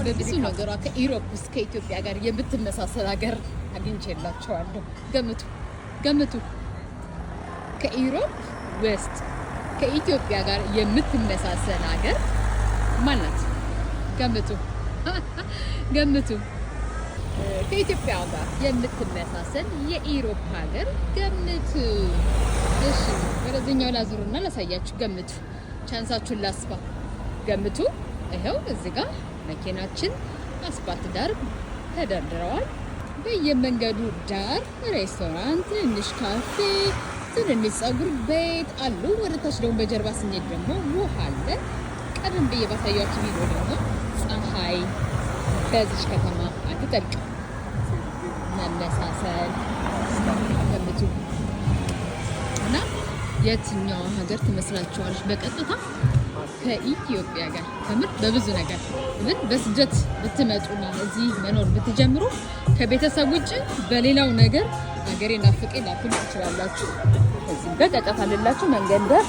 በብዙ ነገሯ ከኢሮፕ እስከ ኢትዮጵያ ጋር የምትመሳሰል ሀገር አግኝቼላችኋለሁ። ገምቱ። ከኢሮፕ ውስጥ ከኢትዮጵያ ጋር የምትመሳሰል ሀገር ማናት? ገምቱ። ከኢትዮጵያ ጋር የምትመሳሰል የኢሮፕ ሀገር ገምቱ። እሺ ወደዚህኛው ላዙርና ላሳያችሁ። ገምቱ። ቻንሳችሁን ላስፋ። ገምቱ። ይኸው እዚህ ጋር መኪናችን አስፓልት ዳር ተደርድረዋል። በየመንገዱ ዳር ሬስቶራንት፣ ትንሽ ካፌ፣ ትንንሽ ፀጉር ቤት አሉ። ወደ ታች ደግሞ በጀርባ ስንሄድ ደግሞ ውሃ አለ። ቀደም ብዬ ባሳያችሁ ቪዲዮ ደግሞ ፀሐይ በዚች ከተማ አትጠልቅም። መመሳሰል ገምቱ። እና የትኛዋ ሀገር ትመስላችኋለች? በቀጥታ ከኢትዮጵያ ጋር ከምር በብዙ ነገር ምን በስደት ብትመጡና እዚህ መኖር ብትጀምሩ ከቤተሰብ ውጭ በሌላው ነገር ሀገሬ ናፍቄ ላትሉ ትችላላችሁ። እዚህ በቀጥታ ልላችሁ መንገድ ዳር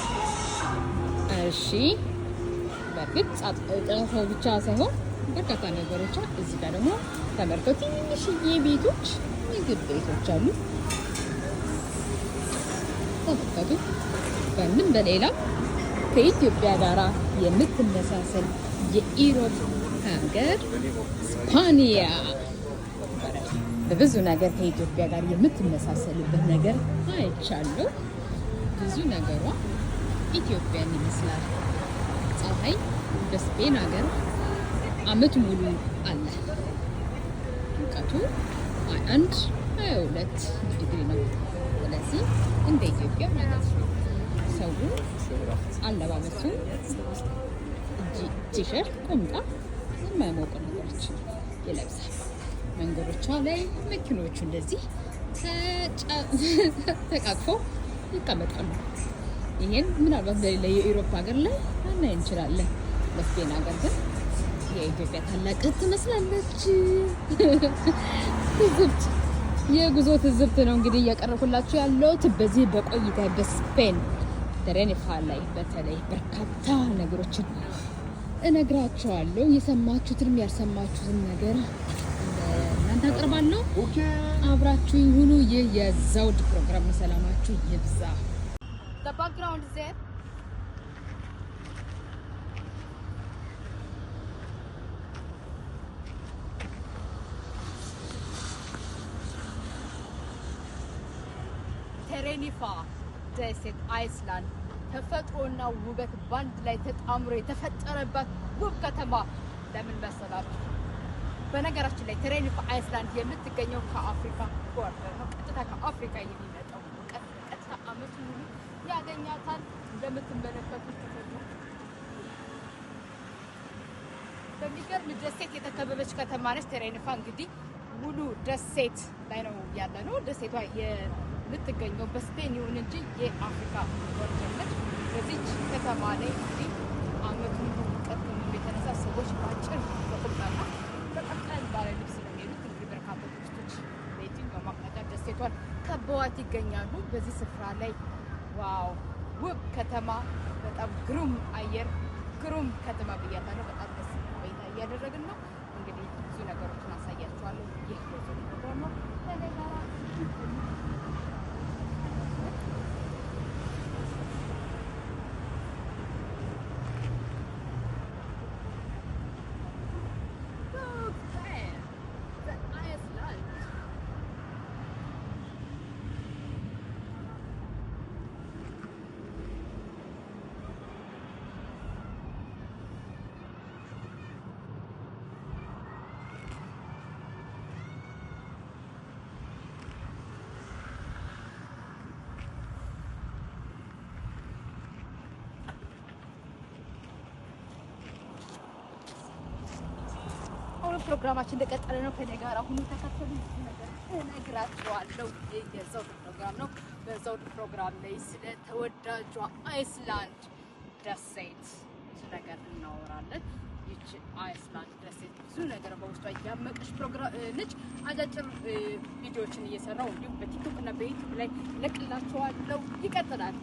እሺ። በርግጥ ጫታው ብቻ ሳይሆን በርካታ ነገሮች እዚህ ጋር ደግሞ ተመልከቱ። ትንሽዬ ቤቶች፣ ምግብ ቤቶች አሉ። ተመልከቱ። በምን በሌላ ከኢትዮጵያ ጋር የምትመሳሰል የኢሮፕ ሀገር ስፓኒያ በብዙ ነገር ከኢትዮጵያ ጋር የምትመሳሰልበት ነገር አይቻለሁ። ብዙ ነገሯ ኢትዮጵያን ይመስላል። ፀሐይ በስፔን ሀገር አመቱ ሙሉ አለ። ሙቀቱ 21-22 ዲግሪ ነው። ስለዚህ እንደ ኢትዮጵያ ማለት ነው። ሰው አለባበሱ ቲሸርት፣ ቁምጣ፣ የማይሞቁ ነገሮች ይለብሳል። መንገዶቿ ላይ መኪኖቹ እንደዚህ ተቃቅፈው ይቀመጣሉ። ይሄን ምናልባት በሌላ የኢሮፕ ሀገር ላይ አናይ እንችላለን። በስፔን ሀገር ግን የኢትዮጵያ ታላቅ ትመስላለች። ትዝብት፣ የጉዞ ትዝብት ነው እንግዲህ እያቀረብኩላችሁ ያለሁት በዚህ በቆይታ በስፔን ተሬኒፋ ላይ በተለይ በርካታ ነገሮችን እነግራችኋለሁ። የሰማችሁትንም ያልሰማችሁትን ነገር እናንተ አቀርባለሁ። አብራችሁ ይሁኑ። ይህ የዘውድ ፕሮግራም ነው። ሰላማችሁ ይብዛ። The background is there. ቴሬኒፋ ደሴት አይስላንድ ተፈጥሮና ውበት ባንድ ላይ ተጣምሮ የተፈጠረባት ውብ ከተማ ለምን መሰላችሁ? በነገራችን ላይ ቴሬኒፋ አይስላንድ የምትገኘው ከአፍሪካ ቦርደር ነው። ቀጥታ ከአፍሪካ የሚመጣው ቀጥታ አመቱ ሙሉ ያገኛታል። እንደምትመለከቱት ተፈጥሮ በሚገርም ደሴት የተከበበች ከተማ ነች። ቴሬኒፋ እንግዲህ ሙሉ ደሴት ላይ ነው ያለ ነው። ደሴቷ የምትገኘው በስፔን ይሁን እንጂ የአፍሪካ ቦርደር ነች። በዚች ከተማ ላይ እንግዲህ አመቱን ሙሉ ሙቀት ከመሆኑ የተነሳ ሰዎች በአጭር በቁምጣና በቀላል ባለ ልብስ ነው የሚሄዱት። እንግዲህ በርካታ ቱሪስቶች ቤቲንግ በማቅናት ደሴቷን ከበዋት ይገኛሉ። በዚህ ስፍራ ላይ ዋው ውብ ከተማ፣ በጣም ግሩም አየር፣ ግሩም ከተማ ብያታለሁ። በጣም ደስ ቆይታ እያደረግን ነው። እንግዲህ ብዙ ነገሮችን አሳያችኋለሁ። ይህ የዞን ፕሮግራም ነው። ተነጋራ ፕሮግራማችን እንደቀጠለ ነው። ከኔ ጋር አሁን ተከታተሉ። ነገር እነግራችኋለሁ። ይህ የዘውድ ፕሮግራም ነው። በዘውድ ፕሮግራም ላይ ስለ ተወዳጇ አይስላንድ ደሴት ብዙ ነገር እናወራለን። ይቺ አይስላንድ ደሴት ብዙ ነገር በውስጧ ያመቀች ፕሮግራም ነች። አጫጭር ቪዲዮዎችን እየሰራው እንዲሁም በቲክቶክ እና በዩቲዩብ ላይ ለቅላችኋለሁ። ይቀጥላል።